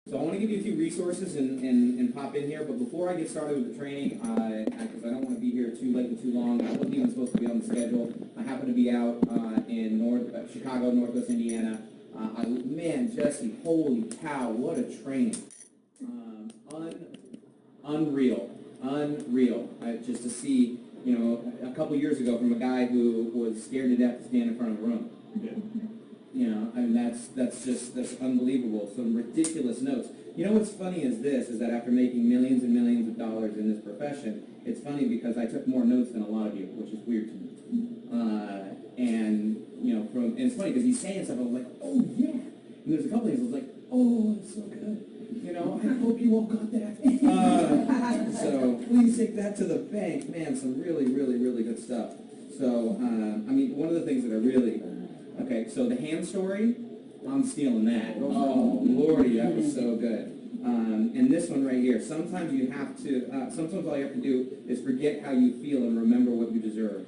So I want to give you a few resources and pop in here, but before I get started with the training, because I don't want to be here too late and too long, I wasn't even supposed to be on the schedule. I happen to be out in Chicago, Northwest Indiana. Man, Jesse, holy cow, what a training. Unreal. Just to see, a couple years ago from a guy who was scared to death to stand in front of a room. Yeah. That's unbelievable. Some ridiculous notes. What's funny is that after making millions and millions of dollars in this profession, it's funny because I took more notes than a lot of you, which is weird to me. And it's funny because he's saying stuff, I was like, oh yeah. And there's a couple things I was like, oh, it's so good. I hope you all got that. So please take that to the bank. Man, some really, really, really good stuff. So, one of the things that I really... Okay, so the hand story, I'm stealing that. Oh, Lordy, that was so good. And this one right here, sometimes you have to, sometimes all you have to do is forget how you feel and remember what you deserve.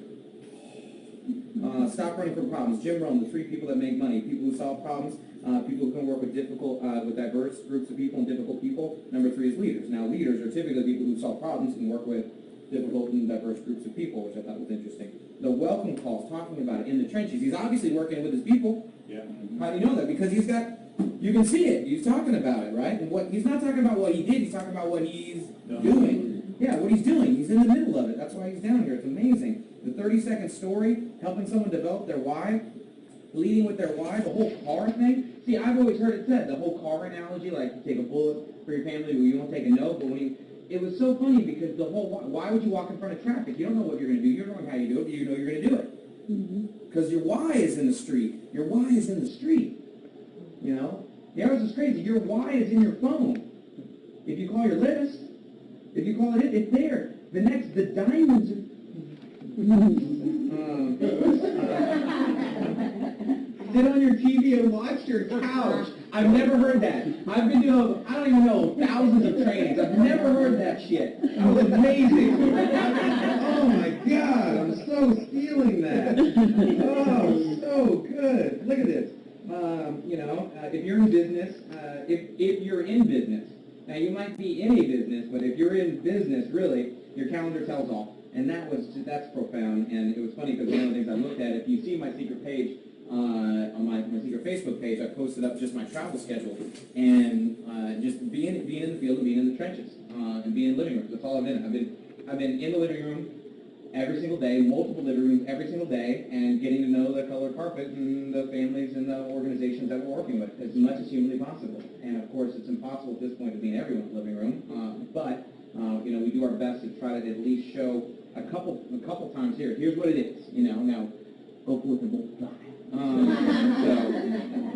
Stop running from problems. Jim Rohn, the 3 people that make money. People who solve problems, people who can work with with diverse groups of people and difficult people. Number 3 is leaders. Now, leaders are typically people who solve problems and work with difficult and diverse groups of people, which I thought was interesting. The welcome calls, talking about it in the trenches. He's obviously working with his people. Yeah. How do you know that? Because you can see it. He's talking about it, right? And he's not talking about what he did. He's talking about what he's doing. Yeah, what he's doing. He's in the middle of it. That's why he's down here. It's amazing. The 30-second story, helping someone develop their why, leading with their why, the whole car thing. See, I've always heard it said, the whole car analogy, like you take a bullet for your family where you won't take a note, but it was so funny because the whole why would you walk in front of traffic? You don't know what you're going to do. You don't know how you do it, but you know you're going to do it. Because your why is in the street. Your why is in the street. The arrows is crazy. Your why is in your phone. If you call your list, if you call it, it's there. The diamonds are... Sit on your TV and watch your couch. I've never heard that. I've been doing, I don't even know, thousands of trainings. I've never heard that shit. That was amazing. Oh my God, I'm so stealing that. Oh, so good. Look at this. If you're in business, if you're in business, now you might be in a business, but if you're in business, really, your calendar tells all. And that's profound. And it was funny because one of the things I looked at, if you see my secret page, on my secret Facebook page, I posted up just my travel schedule and just being in the field and being in the trenches and being in living rooms. That's all I've been. I've been in the living room every single day, multiple living rooms every single day, and getting to know the color carpet and the families and the organizations that we're working with as much as humanly possible. And of course, it's impossible at this point to be in everyone's living room, but we do our best to try to at least show a couple times here. Here's what it is. Now go forth and multiply.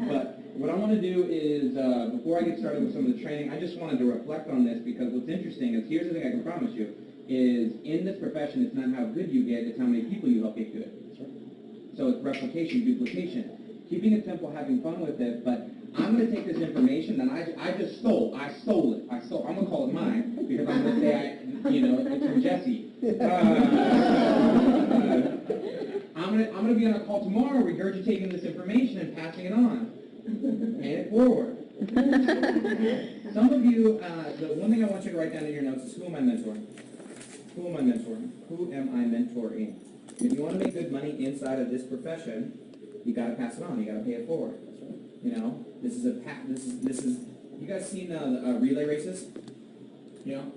But what I want to do is, before I get started with some of the training, I just wanted to reflect on this because what's interesting is, here's the thing I can promise you, is in this profession, it's not how good you get, it's how many people you help get good. So it's replication, duplication. Keeping it simple, having fun with it, but I'm going to take this information that I just stole. I stole it. I'm going to call it mine because I'm going to say, it's from Jesse. I'm going to be on a call tomorrow regurgitating this information and passing it on. Pay it forward. Some of you, the one thing I want you to write down in your notes is, who am I mentoring? Who am I mentoring? Who am I mentoring? If you want to make good money inside of this profession, you got to pass it on. You got to pay it forward. This is you guys seen relay races?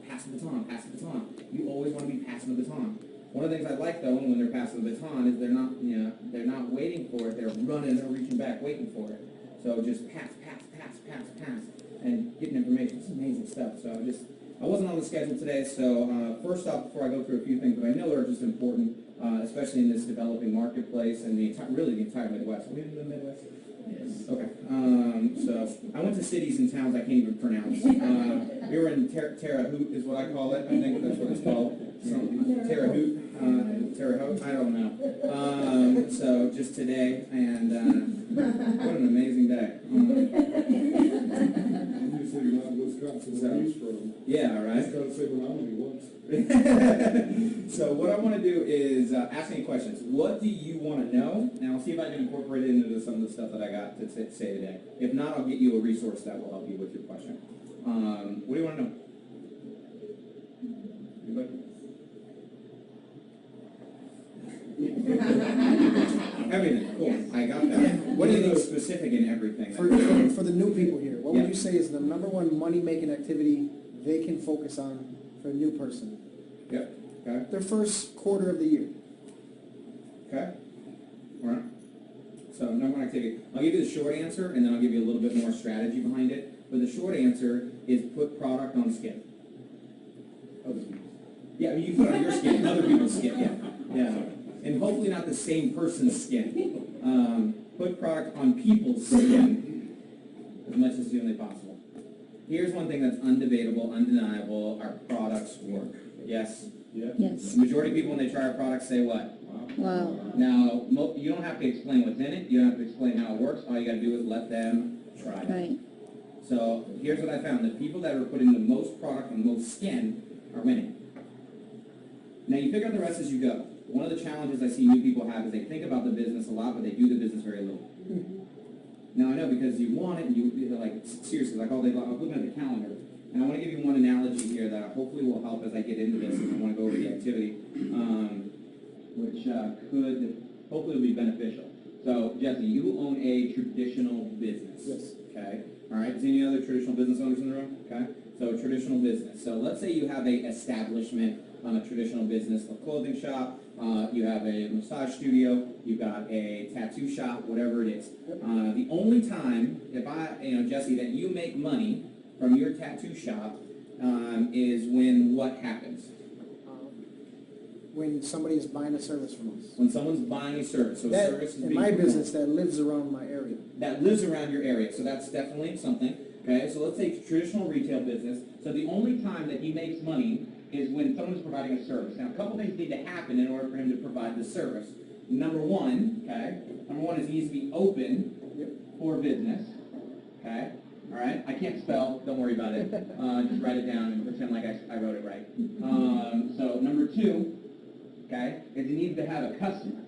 Pass the baton, pass the baton. You always want to be passing the baton. One of the things I like though, when they're passing the baton, is they're not waiting for it. They're running, they're reaching back, waiting for it. So just pass, and getting information. It's amazing stuff. So I wasn't on the schedule today. So first off, before I go through a few things that I know are just important, especially in this developing marketplace and really the entire Midwest. Are we in the Midwest? Yes. Okay. So I went to cities and towns I can't even pronounce. We were in Terre Haute is what I call it. I think that's what it's called. Terre Haute, I don't know. So just today, and what an amazing day. You say you're not Wisconsin, where he's from. Yeah, right. He's got to say Menominee once. So what I want to do is ask any questions. What do you want to know? And I'll see if I can incorporate it into some of the stuff that I got to say today. If not, I'll get you a resource that will help you with your question. What do you want to know? Anybody? Everything, cool, I got that. What do you think is specific in everything? For the new people here, what would Yeah. you say is the number one money-making activity they can focus on for a new person? Yep, okay, Their first quarter of the year. okay. All right. So, number one activity. I'll give you the short answer, and then I'll give you a little bit more strategy behind it. But the short answer is put product on skin. Other people's. Yeah, you put it on your skin, other people's skin, yeah. Yeah. And hopefully not the same person's skin. Put product on people's skin as much as humanly possible. Here's one thing that's undebatable, undeniable. Our products work. Yes? Yeah. Yes. The majority of people, when they try our products, say what? Wow. Now, you don't have to explain what's in it. You don't have to explain how it works. All you got to do is let them try it. Right. So here's what I found. The people that are putting the most product on the most skin are winning. Now, you figure out the rest as you go. One of the challenges I see new people have is they think about the business a lot, but they do the business very little. Now, I know because you want it, and you're like, seriously, like all day long, I was looking at the calendar, and I want to give you one analogy here that hopefully will help as I get into this, and I want to go over the activity, which could hopefully be beneficial. So, Jesse, you own a traditional business. Yes. Okay? All right? Is any other traditional business owners in the room? Okay? So, traditional business. So, let's say you have a establishment on a traditional business, a clothing shop, you have a massage studio, you've got a tattoo shop, whatever it is. The only time, Jesse, that you make money from your tattoo shop is when what happens? When somebody is buying a service from us. When someone's buying a service. So That, service is in being my performed. business, that lives around my area. That lives around your area, so that's definitely something. Okay, so let's say traditional retail business. So the only time that he makes money is when someone's providing a service. Now, a couple things need to happen in order for him to provide the service. Number one is he needs to be open for business. Okay, all right. I can't spell. Don't worry about it. Just write it down and pretend like I wrote it right. So number two, okay, is he needs to have a customer.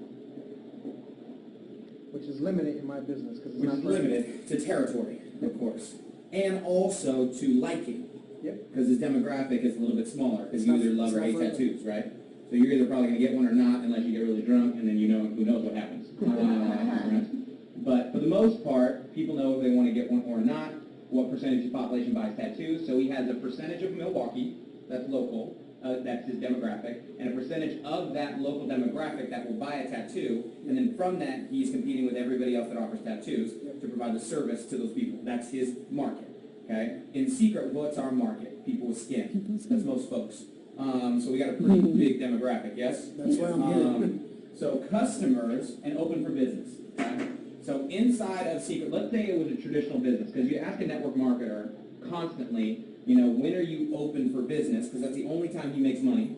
Which is limited in my business because it's Which not is personal. limited to territory, of course, and also to liking, Yep. because his demographic is a little bit smaller, because It's you not- either love it's or not hate for everyone. tattoos, right? So you're either probably going to get one or not, unless you get really drunk, and then you know who knows what happens. Right? But for the most part, people know if they want to get one or not, what percentage of the population buys tattoos. So he has a percentage of Milwaukee, that's local, that's his demographic, and a percentage of that local demographic that will buy a tattoo, and then from that, he's competing with everybody else that offers tattoos to provide the service to those people. That's his market, okay? In secret, what's our market? People with skin. That's most folks. So we got a pretty big demographic, yes? That's why I'm here. So customers and open for business, okay? So inside of secret, let's say it was a traditional business, because you ask a network marketer constantly, when are you open for business? Because that's the only time he makes money.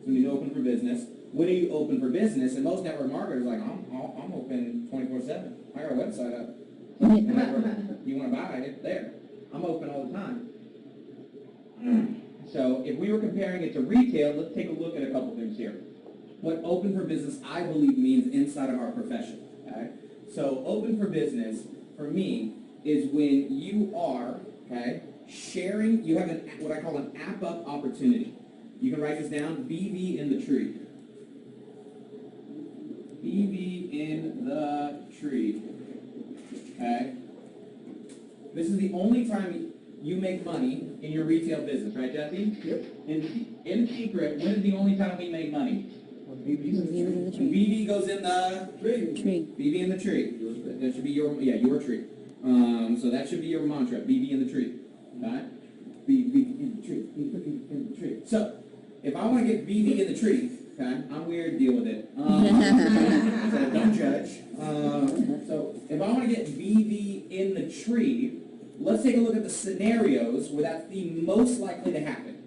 So when he's open for business. When are you open for business? And most network marketers are like, I'm open 24/7. I got a website up. Whenever you want to buy it, it's there. I'm open all the time. So if we were comparing it to retail, let's take a look at a couple things here. What open for business, I believe, means inside of our profession. Okay? So open for business, for me, is when you are, okay, sharing, you have what I call an app-up opportunity. You can write this down, BV in the tree. BV in the tree. Okay? This is the only time you make money in your retail business, right, Jesse? Yep. In secret, when is the only time we make money? When BB's in the View tree. of the When tree. BV goes in the Tree. BV in the tree. That should be your tree. So that should be your mantra, BV in the tree. Okay? BV in the tree, BV in the tree. So, if I want to get BV in the tree, okay, I'm weird, deal with it. So don't judge. So, if I want to get BV in the tree, let's take a look at the scenarios where that's the most likely to happen.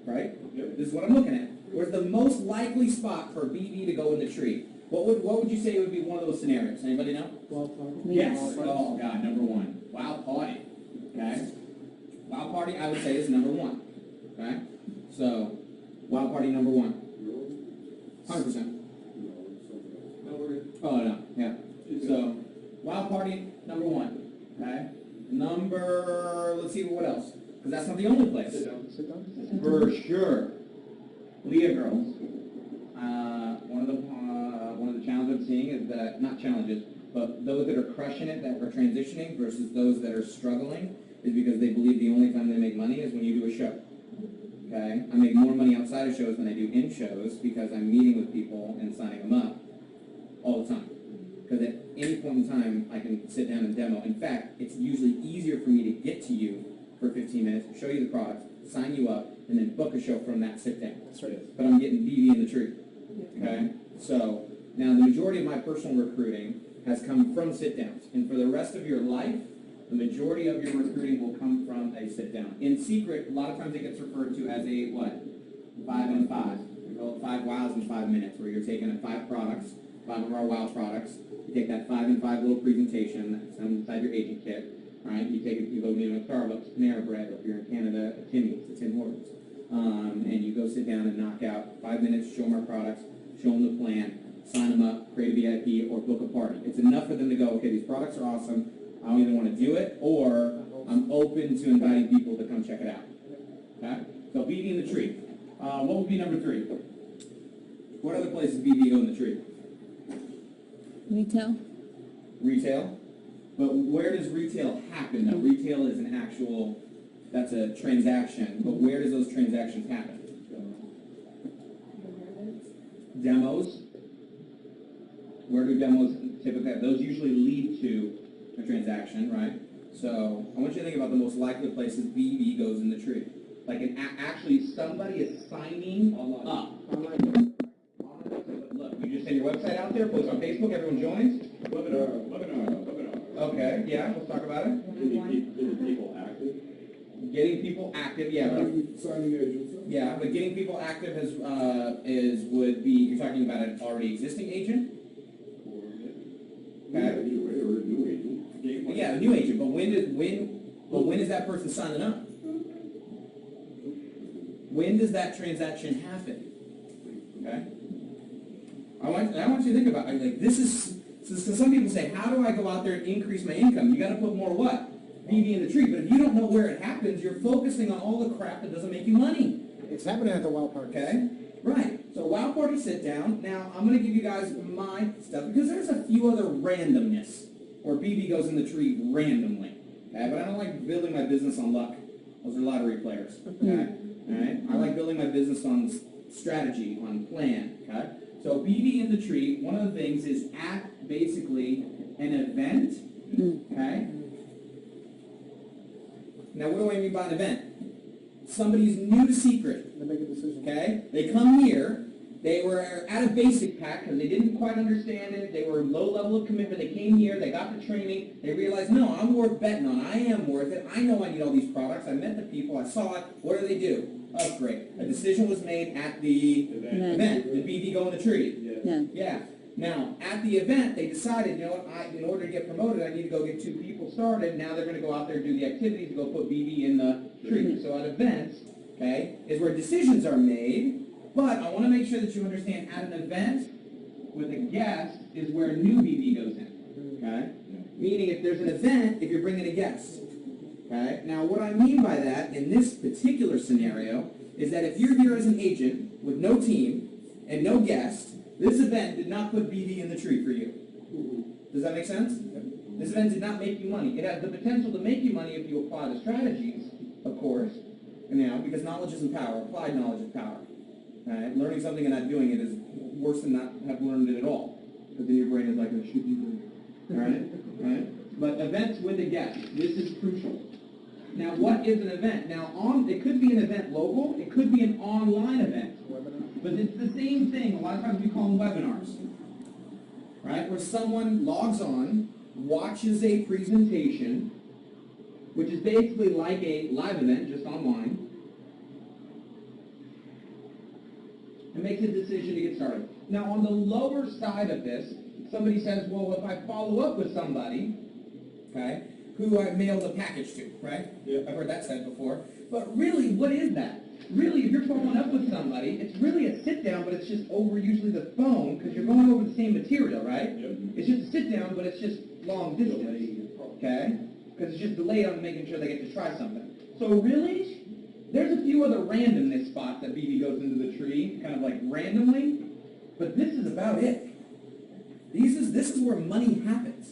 Right? This is what I'm looking at. Where's the most likely spot for BV to go in the tree? What would you say would be one of those scenarios? Anybody know? Wild card. Yes. Oh God, number one. Wild party. Okay. Wild party, I would say, is number one. Okay. So, wild party number one. 100%. Oh no. Yeah. So, wild party number one. Okay. Number. let's see what else. Because that's not the only place. Sit down. Sit down. For sure. Leah girls. One of the challenges I'm seeing is that, not challenges, but those that are crushing it, that are transitioning, versus those that are struggling, is because they believe the only time they make money is when you do a show. Okay? I make more money outside of shows than I do in shows because I'm meeting with people and signing them up all the time. Because at any point in time, I can sit down and demo. In fact, it's usually easier for me to get to you for 15 minutes, show you the products, sign you up, and then book a show from that sit down. That's right. But I'm getting BB in the tree. Okay? So, now the majority of my personal recruiting has come from sit downs. And for the rest of your life, the majority of your recruiting will come from a sit down. In secret, a lot of times it gets referred to as a what? 5 and 5. We call it 5 wows in 5 minutes, where you're taking 5 products, 5 of our wow products. You take that 5 and 5 little presentation that's inside your agent kit. Right? You take it, you go to a Starbucks, Panera Bread, or if you're in Canada, a Timmy's, a Tim Hortons. And you go sit down and knock out 5 minutes, show them our products, show them the plan, sign them up, create a VIP, or book a party. It's enough for them to go, okay, these products are awesome. I don't even want to do it, or I'm open to inviting people to come check it out. Okay? So BB in the tree. What would be number 3? What other places BB go in the tree? Retail? Retail. But where does retail happen? Now, retail is an actual, that's a transaction, but where does those transactions happen? Demos. Where do demos typically happen? Those usually lead to a transaction, right? So I want you to think about the most likely places BB goes in the tree. Like actually somebody is signing up. Online. Look, you just send your website out there, post on Facebook, everyone joins. Webinar. Okay, yeah, let's talk about it. Getting people active. Getting people active, yeah. Signing agents. Yeah, but getting people active would be, you're talking about an already existing agent? Okay. Or a new agent. Yeah, a new agent, but when is that person signing up? When does that transaction happen? Okay? I want you to think about it. Like, this is, so some people say, how do I go out there and increase my income? You gotta put more what? BB in the tree. But if you don't know where it happens, you're focusing on all the crap that doesn't make you money. It's happening at the WOW party. Okay? Right. So WOW party sit down. Now, I'm going to give you guys my stuff because there's a few other randomness where BB goes in the tree randomly. Okay? But I don't like building my business on luck. Those are lottery players. Okay? All right? I like building my business on strategy, on plan. Okay? So BB in the tree, one of the things is at basically an event. Okay? Now, what do I mean by an event? Somebody's new to secret. They make a decision. Okay? They come here. They were at a basic pack because they didn't quite understand it. They were low level of commitment. They came here. They got the training. They realized, no, I'm worth betting on. I am worth it. I know I need all these products. I met the people. I saw it. What do? Upgrade. A decision was made at the event. The BB go in the tree. Yeah. Now, at the event, they decided, you know what, in order to get promoted, I need to go get 2 people started. Now they're going to go out there and do the activities to go put BB in the tree. So at events, okay, is where decisions are made, but I want to make sure that you understand at an event with a guest is where new BB goes in, okay? Meaning if there's an event, if you're bringing a guest, okay? Now, what I mean by that in this particular scenario is that if you're here as an agent with no team and no guest, this event did not put BB in the tree for you. Does that make sense? This event did not make you money. It has the potential to make you money if you apply the strategies, of course, because knowledge isn't power. Applied knowledge is power. Right? Learning something and not doing it is worse than not have learned it at all. Because then your brain is like, I should be doing it. Right? But events with a guest. This is crucial. Now, what is an event? Now, it could be an event local. It could be an online event. But it's the same thing. A lot of times we call them webinars, right? Where someone logs on, watches a presentation, which is basically like a live event, just online, and makes a decision to get started. Now, on the lower side of this, somebody says, well, if I follow up with somebody, okay, who I mailed a package to, right? Yeah. I've heard that said before. But really, what is that? Really, if you're following up with somebody, it's really a sit-down, but it's just over usually the phone, because you're going over the same material, right? Yep. It's just a sit-down, but it's just long distance, okay? because it's just delayed on making sure they get to try something. So really, there's a few other randomness spots that BB goes into the tree, kind of like randomly, but this is about it. This is where money happens.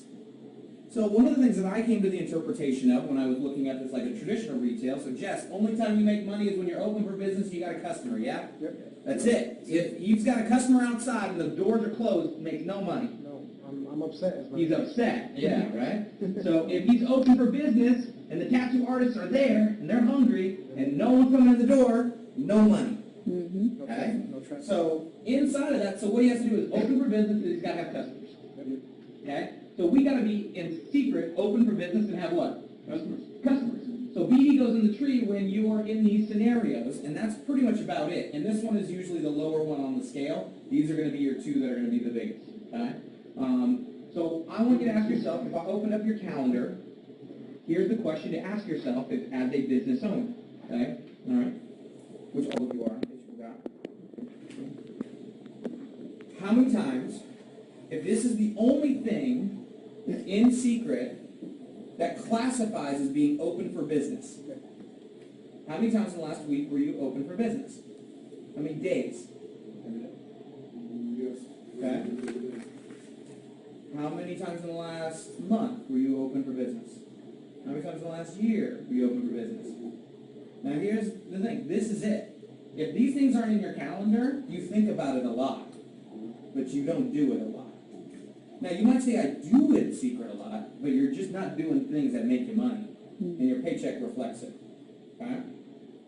So one of the things that I came to the interpretation of when I was looking at this like a traditional retail, so Jess, only time you make money is when you're open for business and you got a customer, yeah? Yep. That's it. If you've got a customer outside and the doors are closed, makes no money. No, I'm upset. As He's upset, yeah, right? So if he's open for business and the tattoo artists are there and they're hungry and no one's coming in the door, no money. No Okay? traffic, no traffic. So inside of that, so what he has to do is open for business and he's got to have customers. Okay? So we got to be in secret, open for business and have what? Customers. Customers. So BD goes in the tree when you are in these scenarios, and that's pretty much about it. And this one is usually the lower one on the scale. These are going to be your two that are going to be the biggest. Okay? So I want you to ask yourself, if I open up your calendar, here's the question to ask yourself as a business owner. Okay? All right? Which all of you are, in case you forgot. How many times, if this is the only thing in secret that classifies as being open for business, how many times in the last week were you open for business? How many days? Yes. Okay. How many times in the last month were you open for business? How many times in the last year were you open for business? Now here's the thing, this is it. If these things aren't in your calendar, you think about it a lot, but you don't do it a lot. Now you might say, I do it in secret a lot, but you're just not doing things that make you money, and your paycheck reflects it. Okay?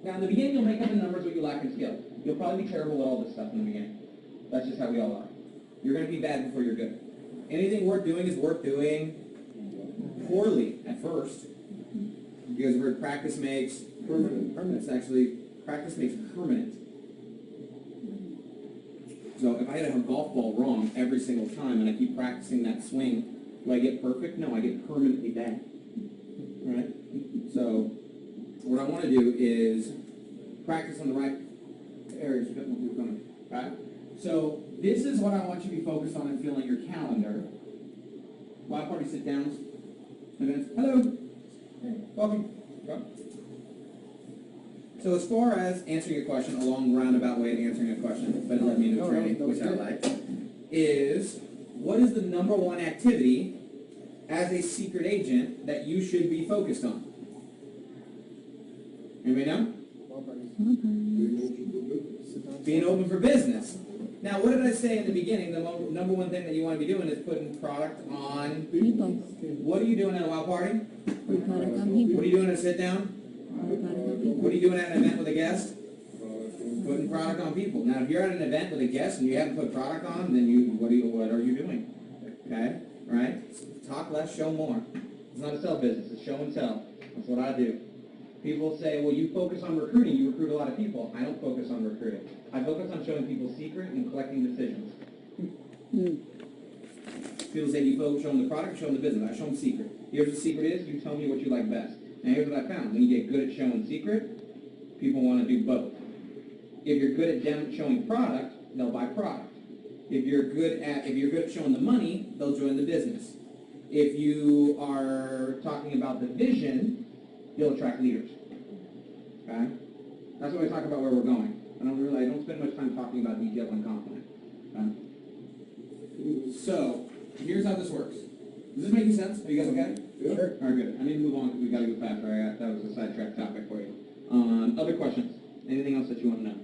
Now in the beginning, you'll make up the numbers what you lack in skill. You'll probably be terrible at all this stuff in the beginning. That's just how we all are. You're going to be bad before you're good. Anything worth doing is worth doing poorly at first. You guys have heard practice makes permanent. It's actually, practice makes permanent. So if I hit a golf ball wrong every single time and I keep practicing that swing, do I get perfect? No, I get permanently bad. Right? So what I want to do is practice on the right areas. You've got more people coming. Right? So this is what I want you to be focused on and fill in your calendar. Wild party sit downs. Hello. Welcome. So as far as answering a question, a long roundabout way of answering a question, but it led me into training, which I like, is what is the number one activity as a secret agent that you should be focused on? Anybody know? Being open for business. Now, what did I say in the beginning? The number one thing that you want to be doing is putting product on people. What are you doing at a wild party? Put product on people. What are you doing at a sit down? Put product on people. What are you doing at an event with a guest? Putting product on people. Now, if you're at an event with a guest and you haven't put product on, then what are you doing? Okay, right? Talk less, show more. It's not a sell business. It's show and tell. That's what I do. People say, well, you focus on recruiting. You recruit a lot of people. I don't focus on recruiting. I focus on showing people secret and collecting decisions. People say you focus on the product, show them the business. I show them secret. Here's the secret is, you tell me what you like best. Now here's what I found. When you get good at showing secret, people want to do both. If you're good at showing product, they'll buy product. If you're good at showing the money, they'll join the business. If you are talking about the vision, you'll attract leaders. Okay? That's when we talk about where we're going. I don't spend much time talking about details on confidence. Okay? So, here's how this works. Does this make sense? Are you guys okay? Yeah. Sure. All right, good. I need to move on because we got to go faster. That was a sidetrack topic for you. Other questions? Anything else that you want to know?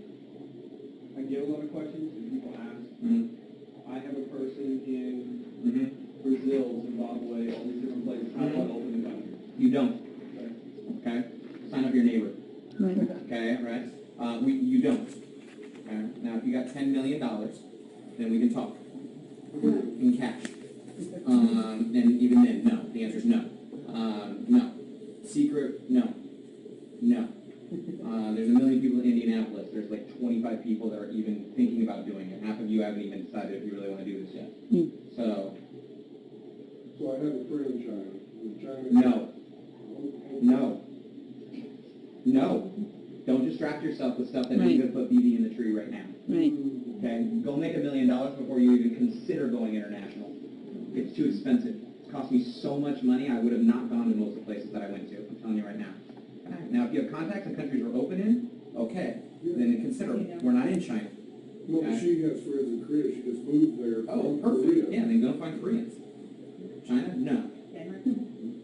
I get a lot of questions and people ask. Mm-hmm. I have a person in Mm-hmm. Brazil, Zimbabwe, all these different places. How do I open the country? You don't. Okay. Okay? Sign up your neighbor. Right. Okay, right? You don't. Okay? Now, if you got $10 million, then we can talk. In cash. And even then, no. The answer is no. No. Secret, no. No. There's 1 million people in Indianapolis. There's like 25 people that are even thinking about doing it. Half of you haven't even decided if you really want to do this yet. So So I have a friend in China. no. No. No. Don't distract yourself with stuff that Right. is going to put BB in the tree right now. Right. Okay? Go make $1 million before you even consider going international. It's too expensive. It's cost me so much money, I would have not gone to most of the places that I went to. I'm telling you right now. Now, if you have contacts in countries we're open in, okay, then consider it. We're not in China. Well, she has friends in Korea, she just moved there. Oh, from perfect. Korea. Yeah, then go find Koreans. China? No.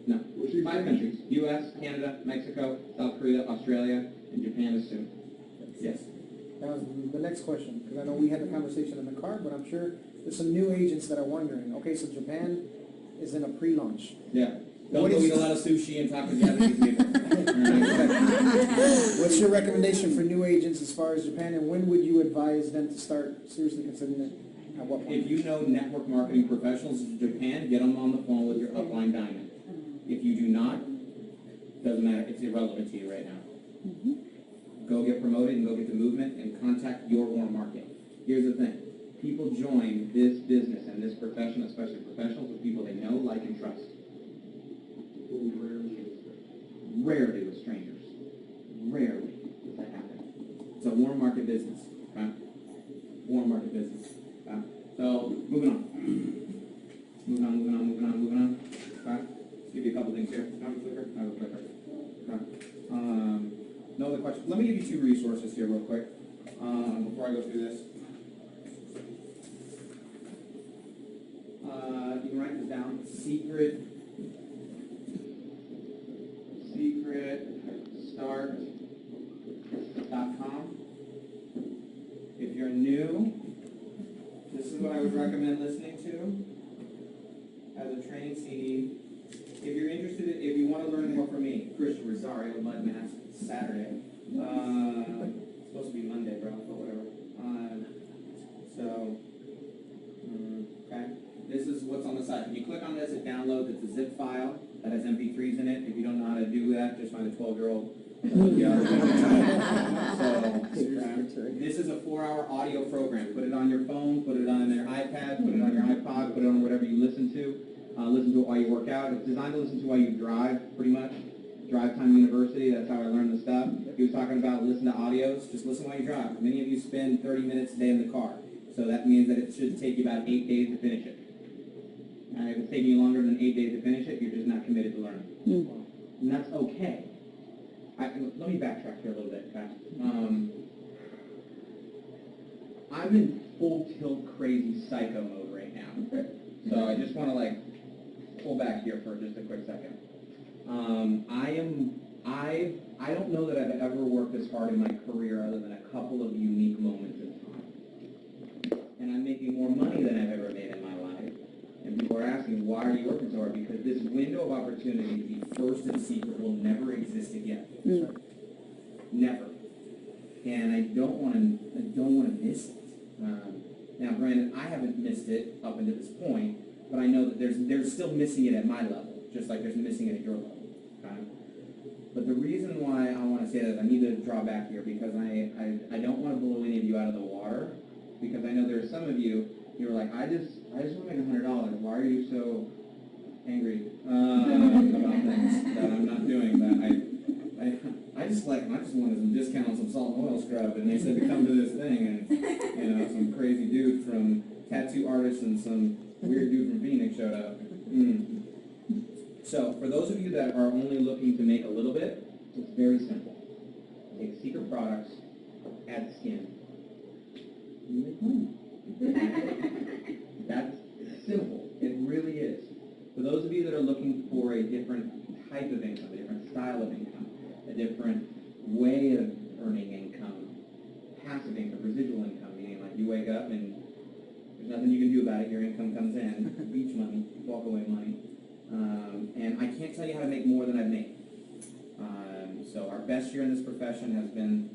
No. Well, she- 5 countries. U.S., Canada, Mexico, South Korea, Australia, and Japan is soon. Yes. That was the next question, because I know we had the conversation in the car, but I'm sure there's some new agents that are wondering. Okay, so Japan is in a pre-launch. Yeah. Don't What go is- eat a lot of sushi and talk to Japanese people. What's your recommendation for new agents as far as Japan, and when would you advise them to start seriously considering it? At what point? If you know network marketing professionals in Japan, get them on the phone with your upline diamond. If you do not, doesn't matter, it's irrelevant to you right now. Go get promoted and go get the movement and contact your warm market. Here's the thing. People join this business and this profession, especially professionals, with people they know, like, and trust. Rarely with strangers. Rarely does that happen. It's a warm market business. Okay? Warm market business. Okay? So, moving on. Moving on. Okay? Let's give you a couple things here. Have a clicker? Have a clicker. Okay. No other questions? Let me give you 2 resources here real quick before I go through this. You can write this down. secretstart.com. If you're new, this is what I would recommend listening to as a training CD. If you're interested, if you want to learn more from me, Christian Rosario, Mud Mask, Saturday. It's supposed to be Monday, bro, but whatever. Okay. This is what's on the side. If you click on this, it downloads. It's a zip file that has MP3s in it. If you don't know how to do that, just find a 12-year-old. So, this is a 4-hour audio program. Put it on your phone, put it on your iPad, put it on your iPod, put it on whatever you listen to. Listen to it while you work out. It's designed to listen to while you drive, pretty much. Drive Time University, that's how I learned the stuff. He was talking about listen to audios, just listen while you drive. Many of you spend 30 minutes a day in the car, so that means that it should take you about 8 days to finish it. If it's taking you longer than 8 days to finish it, you're just not committed to learning. And that's okay. Let me backtrack here a little bit, okay? I'm in full tilt crazy psycho mode right now. So I just want to pull back here for just a quick second. I don't know that I've ever worked this hard in my career other than a couple of unique moments in time. And I'm making more money than I've ever made in my life. And people are asking, why are you working so hard? Because this window of opportunity to be first and secret will never exist again. Never. And I don't want to miss it. Now, granted, I haven't missed it up until this point, but I know that there's still missing it at my level, just like there's missing it at your level. Okay? But the reason why I want to say that is I need to draw back here because I don't want to blow any of you out of the water, because I know there are some of you, you're like, I just want to make $100. Why are you so angry about things that I'm not doing? That I just wanted some discount on some salt and oil scrub, and they said to come to this thing, and some crazy dude from tattoo artist and some weird dude from Phoenix showed up. So for those of you that are only looking to make a little bit, it's very simple. Take secret products, add skin. You make money. That's simple. It really is. For those of you that are looking for a different type of income, a different style of income, a different way of earning income, passive income, residual income, meaning like you wake up and there's nothing you can do about it, your income comes in, beach money, walk away money. And I can't tell you how to make more than I've made. So our best year in this profession has been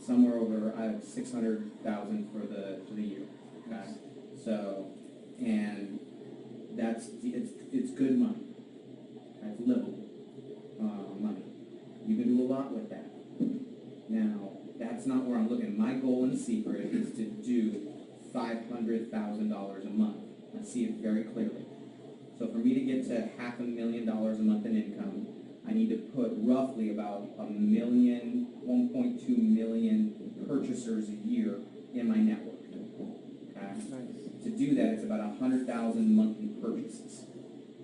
somewhere over $600,000 for the year. Okay? So, and it's good money. That's livable money. You can do a lot with that. Now, that's not where I'm looking. My goal in secret is to do $500,000 a month. I see it very clearly. So for me to get to $500,000 a month in income, I need to put roughly about 1.2 million purchasers a year in my network. Okay? Nice. To do that, it's about 100,000 monthly purchases.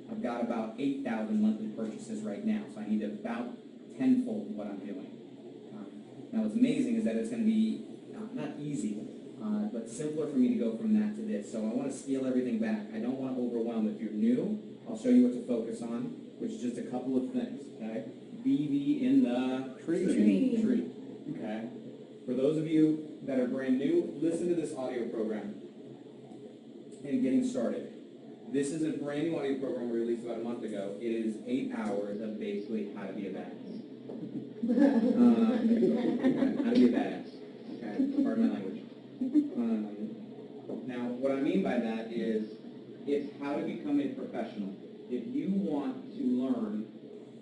I've got about 8,000 monthly purchases right now, so I need to about tenfold what I'm doing. Now what's amazing is that it's going to be not easy, but simpler for me to go from that to this. So I want to scale everything back. I don't want to overwhelm. If you're new, I'll show you what to focus on, which is just a couple of things, okay? BV in the tree. Okay? For those of you that are brand new, listen to this audio program and getting started. This is a brand new audio program we released about a month ago. It is 8 hours of basically how to be a badass. How to be a badass. Okay? Pardon my language. Now, what I mean by that is it's how to become a professional. If you want to learn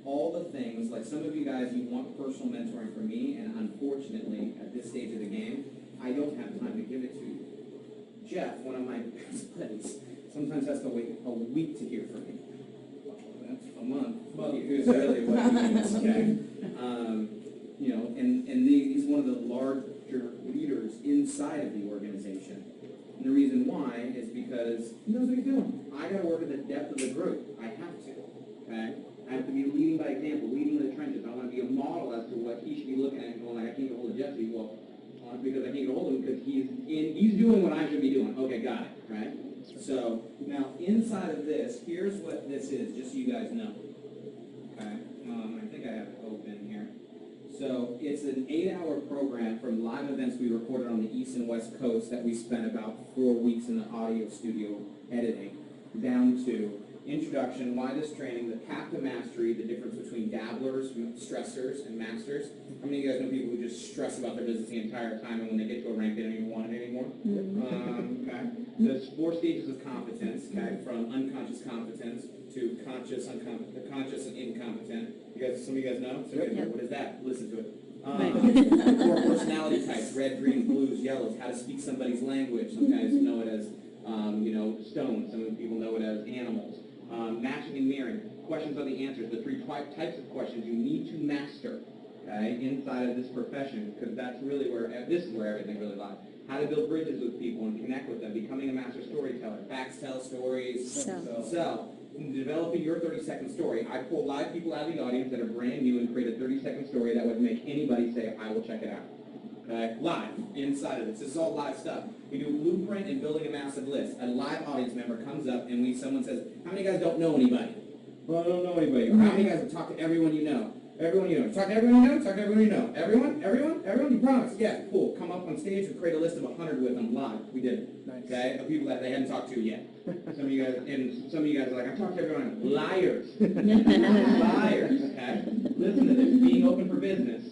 all the things, like some of you guys, you want personal mentoring from me, and unfortunately, at this stage of the game, I don't have time to give it to you. Jeff, one of my best buddies, sometimes has to wait a week to hear from me. That's a month. Well, is really what it means, okay? You know, and he's one of the larger leaders inside of the organization. And the reason why is because he knows what he's doing. I got to work at the depth of the group. I have to, okay? I have to be leading by example, leading in the trenches. I want to be a model as to what he should be looking at and going, like, I can't get hold of Jesse. Well, because I can't get hold of him because he's doing what I should be doing. Okay, got it, right? So, now, inside of this, here's what this is, just so you guys know. Okay? I think I have it open here. So, it's an 8-hour program from live events we recorded on the East and West Coast that we spent about 4 weeks in the audio studio editing, down to introduction, why this training, the path to mastery, the difference between dabblers, stressors, and masters. How many of you guys know people who just stress about their business the entire time, and when they get to a rank, they don't even want it anymore? Okay. There's 4 stages of competence, okay, from unconscious competence to conscious and incompetent. You guys, some of you guys know? So what is that? Listen to it. 4 personality types, red, green, blues, yellows, how to speak somebody's language. Some guys know it as, stones. Some people know it as animals. Matching and mirroring, questions are the answers, the 3 types of questions you need to master, okay, inside of this profession, because that's really where, this is where everything really lies. How to build bridges with people and connect with them, becoming a master storyteller, facts tell stories, sell. Developing your 30-second story. I pull live people out of the audience that are brand new and create a 30-second story that would make anybody say, I will check it out. Okay? Live, inside of this. This is all live stuff. We do blueprint and building a massive list. A live audience member comes up and someone says, how many guys don't know anybody? Well, I don't know anybody. Or how many guys have talked to everyone you know? Everyone you know. Talk to everyone you know? Talk to everyone you know. Everyone? Everyone? Everyone? You promise? Yeah, cool. Come up on stage and create a list of 100 with them live. We did it. Nice. Okay? Of people that they hadn't talked to yet. Some of you guys are like, I've talked to everyone. Liars. Liars. Okay? Listen to this. Being open for business.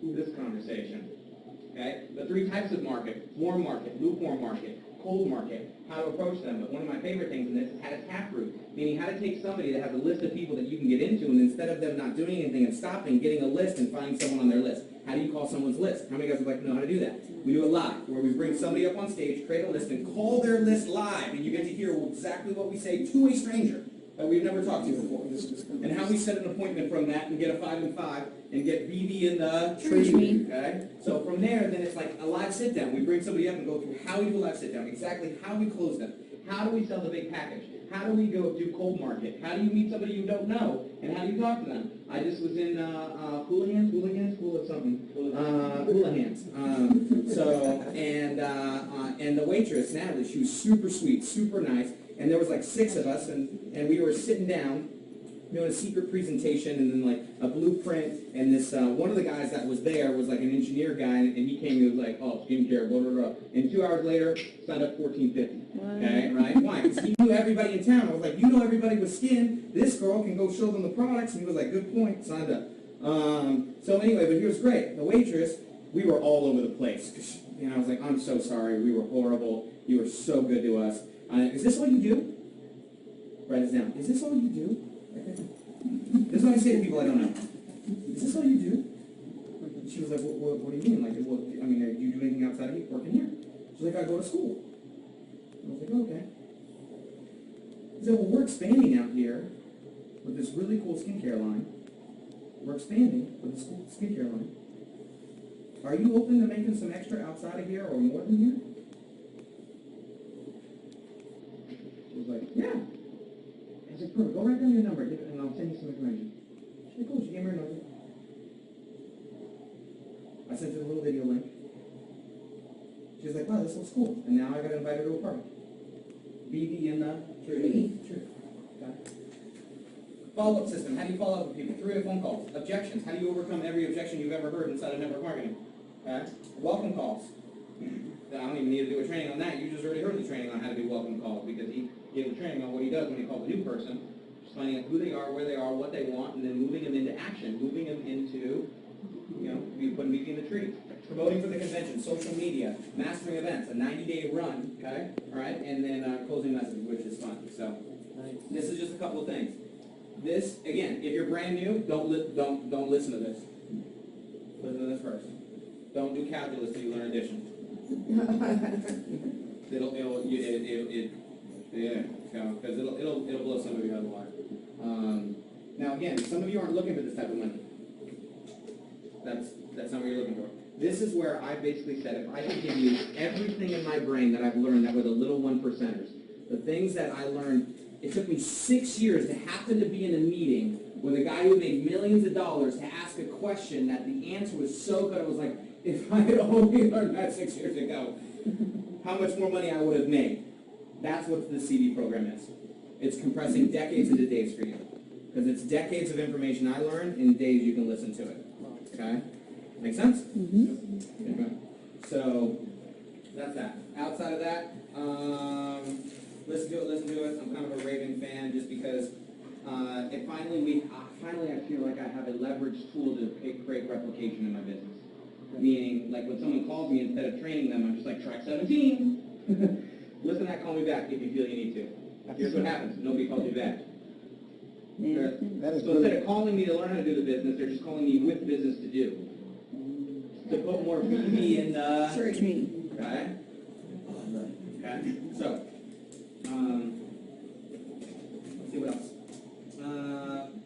This conversation. Okay? The 3 types of market: warm market, lukewarm market, cold market, how to approach them. But one of my favorite things in this is how to taproot, meaning how to take somebody that has a list of people that you can get into, and instead of them not doing anything and stopping, getting a list and finding someone on their list. How do you call someone's list? How many guys would like to know how to do that? We do it live, where we bring somebody up on stage, create a list, and call their list live, and you get to hear exactly what we say to a stranger that we've never talked to before. And how we set an appointment from that and get a 5 and 5 and get BB in the tree. Okay? So from there, then it's like a live sit down. We bring somebody up and go through how we do a live sit down, exactly how we close them. How do we sell the big package? How do we go do cold market? How do you meet somebody you don't know? And how do you talk to them? I just was in Houlihan's, and the waitress, Natalie, she was super sweet, super nice. And there was like 6 of us, and we were sitting down, doing a secret presentation, and then like a blueprint, and this, one of the guys that was there was like an engineer guy, and he came, he was like, oh, skincare, blah, blah, blah. And 2 hours later, signed up $14.50. Okay, right? Why? Because he knew everybody in town. I was like, you know everybody with skin, this girl can go show them the products, and he was like, good point, signed up. So anyway, but he was great. The waitress, we were all over the place. And I was like, I'm so sorry, we were horrible, you were so good to us. Is this all you do? Write this down. Is this all you do? This is what I say to people I don't know. Is this all you do? She was like, what do you mean? Like, well, I mean, do you do anything outside of me working here? She's like, I go to school. I was like, oh, okay. She said, well, we're expanding out here with this really cool skincare line. We're expanding with this cool skincare line. Are you open to making some extra outside of here or more than here? She was like, yeah. And I said, perfect, go write down your number, and I'll send you some information. She said, cool, she gave me her number. I sent her a little video link. She was like, wow, this looks cool. And now I got invited to a party. BB in the tree. True. Okay. Follow-up system. How do you follow up with people? Through phone calls. Objections. How do you overcome every objection you've ever heard inside of network marketing? Okay. Welcome calls. I don't even need to do a training on that. You just already heard the training on how to do welcome calls because he gave the training on what he does when he calls a new person. Just finding out who they are, where they are, what they want, and then moving them into action. Moving them into, you put meeting in the tree. Promoting for the convention, social media, mastering events, a 90-day run, okay? All right, and then closing message, which is fun. So this is just a couple of things. This, again, if you're brand new, don't listen to this. Listen to this first. Don't do calculus till you learn addition. Because it'll blow some of you out of the water. Now again, some of you aren't looking for this type of money. That's not what you're looking for. This is where I basically said, if I could give you everything in my brain that I've learned that were the little 1%ers, the things that I learned, it took me 6 years to happen to be in a meeting with a guy who made millions of dollars to ask a question that the answer was so good, I was like, if I had only learned that 6 years ago, how much more money I would have made. That's what the CD program is. It's compressing decades into days for you. Because it's decades of information I learned in days you can listen to it. Okay? Make sense? Mm-hmm. Okay. So, that's that. Outside of that, listen to it. I'm kind of a raving fan just because finally I feel like I have a leverage tool to create replication in my business. Meaning, like when someone calls me, instead of training them, I'm just like, track 17. Listen to that, call me back if you feel you need to. Here's what happens. Nobody calls you back. That is So instead of calling me to learn how to do the business, they're just calling me with business to do. To put more BB in the Tree. Okay? Okay? So, let's see what else.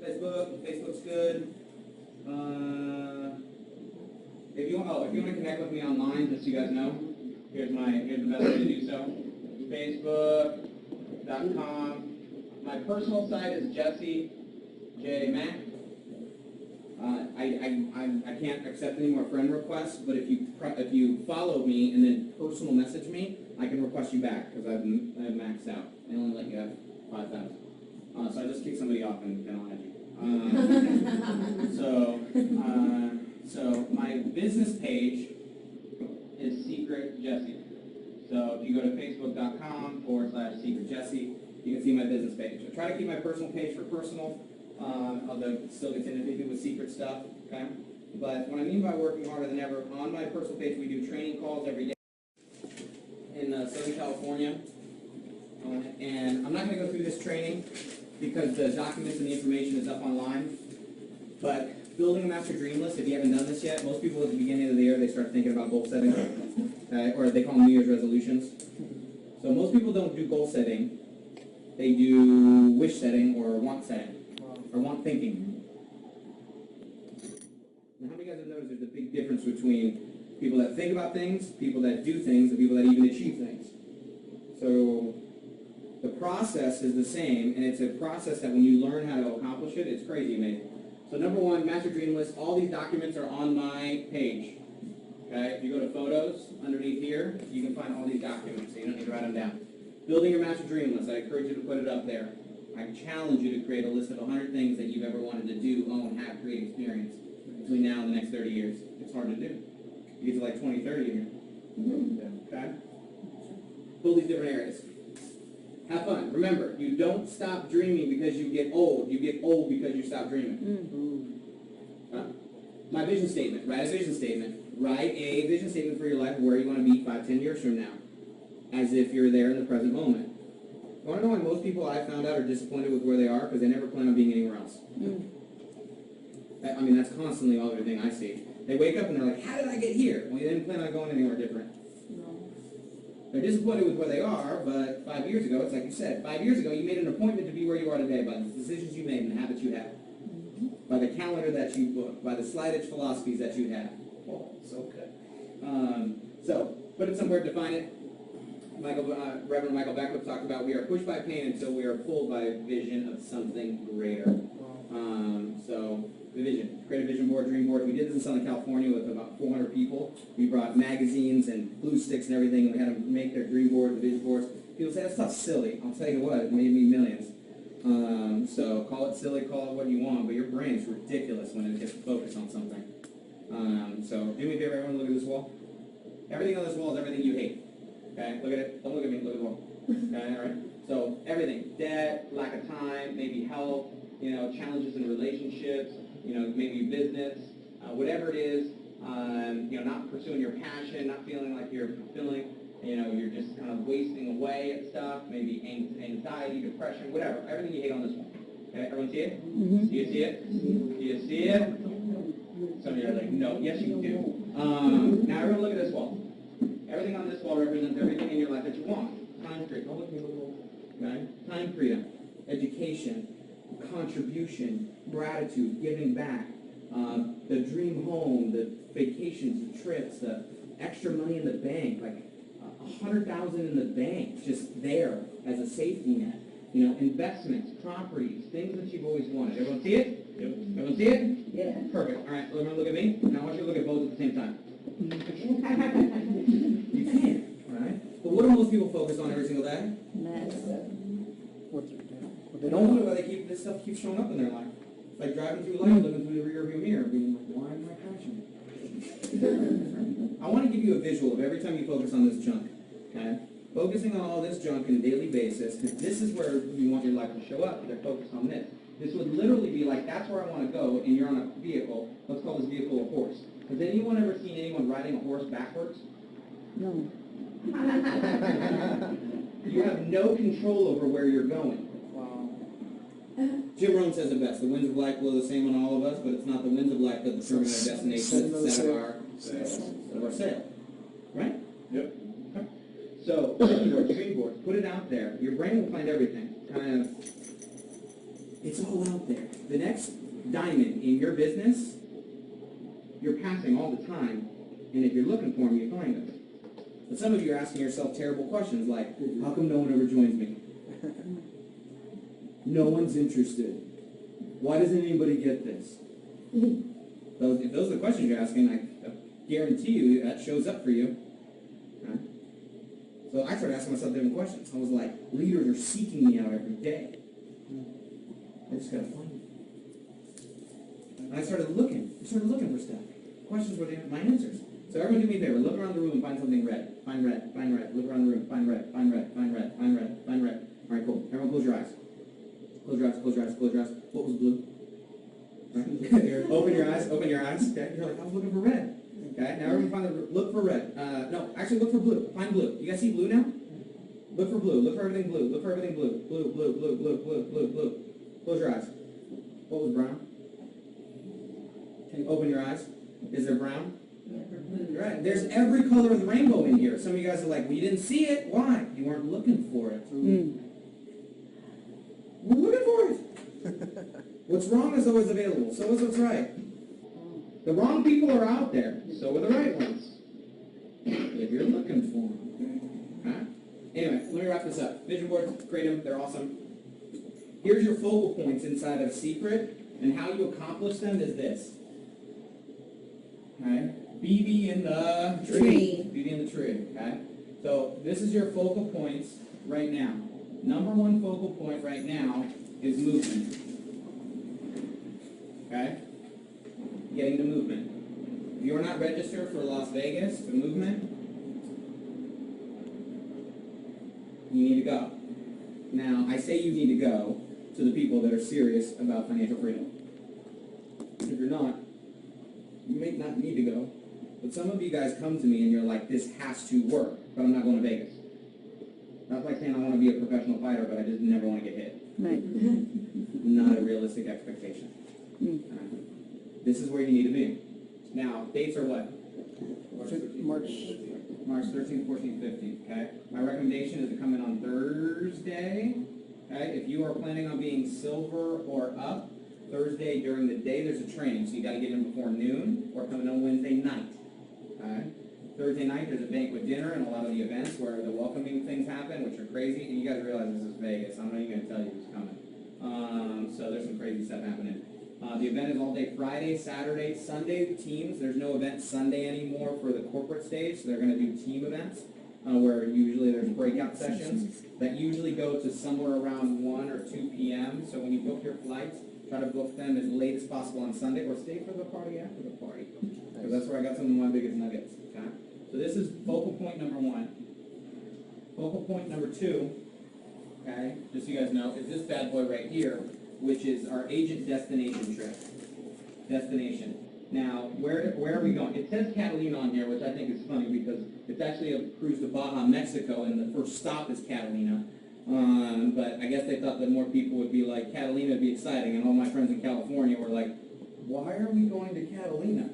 Facebook's good. If you want to connect with me online, just so you guys know, here's the best way to do so. Facebook.com. My personal site is Jesse J. Mac. I can't accept any more friend requests, but if you follow me and then personal message me, I can request you back because I've maxed out. They only let you have 5,000. So I just kick somebody off and I'll add you. So my business page is Secret Jesse. So if you go to facebook.com/Secret Jesse, you can see my business page. I try to keep my personal page for personal, although still continue to do with secret stuff, okay? But what I mean by working harder than ever, on my personal page we do training calls every day in Southern California. And I'm not going to go through this training because the documents and the information is up online. But building a master Dreamless, if you haven't done this yet, most people at the beginning of the year, they start thinking about goal setting, okay? Or they call them New Year's resolutions. So most people don't do goal setting. They do wish setting or want setting, or want thinking. And how many of you guys have noticed there's a big difference between people that think about things, people that do things, and people that even achieve things? So the process is the same, and it's a process that when you learn how to accomplish it, it's crazy amazing. So number one, Master Dreamless, all these documents are on my page. Okay, if you go to photos, underneath here, you can find all these documents, so you don't need to write them down. Building your Master Dreamless, I encourage you to put it up there. I challenge you to create a list of 100 things that you've ever wanted to do, own, have, create, experience between now and the next 30 years. It's hard to do. You get to like 20, 30 here. Okay? Build these different areas. Have fun. Remember, you don't stop dreaming because you get old. You get old because you stop dreaming. My vision statement. Write a vision statement. Write a vision statement for your life where you want to be 5, 10 years from now. As if you're there in the present moment. You want to know why most people I found out are disappointed with where they are? Because they never plan on being anywhere else. I mean, that's constantly all everything I see. They wake up and they're like, how did I get here? Well, you didn't plan on going anywhere different. They're disappointed with where they are, but 5 years ago, it's like you said, 5 years ago, you made an appointment to be where you are today by the decisions you made and the habits you have. By the calendar that you booked, by the slide-edge philosophies that you have. Oh, so good. So, put it somewhere, define it. Reverend Michael Beckwith talked about, we are pushed by pain until we are pulled by a vision of something greater. So the vision, create a vision board, dream board. We did this in Southern California with about 400 people. We brought magazines and glue sticks and everything, and we had them make their dream board, the vision boards. People say, that stuff's silly. I'll tell you what, it made me millions. So call it silly, call it what you want, but your brain is ridiculous when it gets focused on something. So do me a favor, everyone, look at this wall. Everything on this wall is everything you hate. Okay, look at it. Don't look at me, look at the wall. Okay, all right. So everything, debt, lack of time, maybe health, challenges in relationships, maybe business, whatever it is, not pursuing your passion, not feeling like you're fulfilling, you're just kind of wasting away at stuff, maybe anxiety, depression, whatever, everything you hate on this wall. Okay, everyone see it? Mm-hmm. Do you see it? Do you see it? Some of you are like, no, yes you do. Now everyone look at this wall. Everything on this wall represents everything in your life that you want. Time freedom. Don't look at me, look at the wall. Okay? Time freedom, education, contribution, gratitude, giving back, the dream home, the vacations, the trips, the extra money in the bank, like $100,000 in the bank, just there as a safety net. Investments, properties, things that you've always wanted. Everyone see it? Yep. Everyone see it? Yeah. Perfect. All right, everyone look at me. Now I want you to look at both at the same time. You can't, all right? But what do most people focus on every single day? Mess. What they They don't don't wonder want. why this stuff keeps showing up in their life. It's like driving through life, looking through the rearview mirror, being like, why am I crashing? I want to give you a visual of every time you focus on this junk, okay? Focusing on all this junk on a daily basis, because this is where you want your life to show up. They're focused on this. This would literally be like, that's where I want to go, and you're on a vehicle. Let's call this vehicle a horse. Has anyone ever seen anyone riding a horse backwards? No. You have no control over where you're going. Wow. Jim Rohn says it best. The winds of life blow the same on all of us, but it's not the winds of life that determine our destination. It's set of our sail. Right? Yep. So, vision boards, dream boards, put it out there. Your brain will find everything. Kind of, it's all out there. The next diamond in your business, you're passing all the time, and if you're looking for them, you find them. But some of you are asking yourself terrible questions like, how come no one ever joins me? No one's interested. Why doesn't anybody get this? If those are the questions you're asking, I guarantee you that shows up for you. Right? So I started asking myself different questions. I was like, leaders are seeking me out every day. I just gotta find them. And I started looking for stuff. Questions were my answers. So everyone do me a favor, look around the room and find something red. Find red, find red. Look around the room, find red, find red, find red, find red, find red. All right, cool. Everyone close your eyes. Close your eyes, close your eyes, close your eyes. What was blue? Right. Open your eyes, open your eyes. Okay, you're like, I was looking for red. Okay, now everyone look for red. No, actually look for blue. Find blue. You guys see blue now? Look for blue. Look for everything blue. Look for everything blue. Blue, blue, blue, blue, blue, blue, blue. Close your eyes. What was brown? Okay, open your eyes. Is there brown? Right. There's every color of the rainbow in here. Some of you guys are like, well, you didn't see it. Why? You weren't looking for it. We're looking for it. What's wrong is always available. So is what's right. The wrong people are out there. So are the right ones. If you're looking for them. Huh? Anyway, let me wrap this up. Vision boards, create them. They're awesome. Here's your focal points inside of a secret, and how you accomplish them is this. Okay? BB in the tree. BB in the tree. Okay? So this is your focal points right now. Number one focal point right now is movement. Okay? Getting to movement. If you're not registered for Las Vegas, the movement, you need to go. Now, I say you need to go to the people that are serious about financial freedom. If you're not, you may not need to go. But some of you guys come to me and you're like, this has to work, but I'm not going to Vegas. That's like saying I want to be a professional fighter, but I just never want to get hit. Right. Not a realistic expectation. This is where you need to be. Now, dates are what? March 13th, 14th, 15th, okay? My recommendation is to come in on Thursday, okay? If you are planning on being silver or up, Thursday during the day there's a training, so you got to get in before noon, or come in on Wednesday night, okay? Thursday night, there's a banquet dinner and a lot of the events where the welcoming things happen, which are crazy. And you guys realize this is Vegas. I'm not even going to tell you who's coming. So there's some crazy stuff happening. The event is all day Friday, Saturday, Sunday, teams. There's no event Sunday anymore for the corporate stage, so they're going to do team events where usually there's breakout sessions that usually go to somewhere around 1 or 2 p.m. So when you book your flights, try to book them as late as possible on Sunday or stay for the party after the party. Because that's where I got some of my biggest nuggets. Okay? So this is focal point number 1. Focal point number 2, okay, just so you guys know, is this bad boy right here, which is our agent destination trip. Destination. Now, where are we going? It says Catalina on here, which I think is funny because it's actually a cruise to Baja, Mexico, and the first stop is Catalina. But I guess they thought that more people would be like, Catalina would be exciting, and all my friends in California were like, why are we going to Catalina?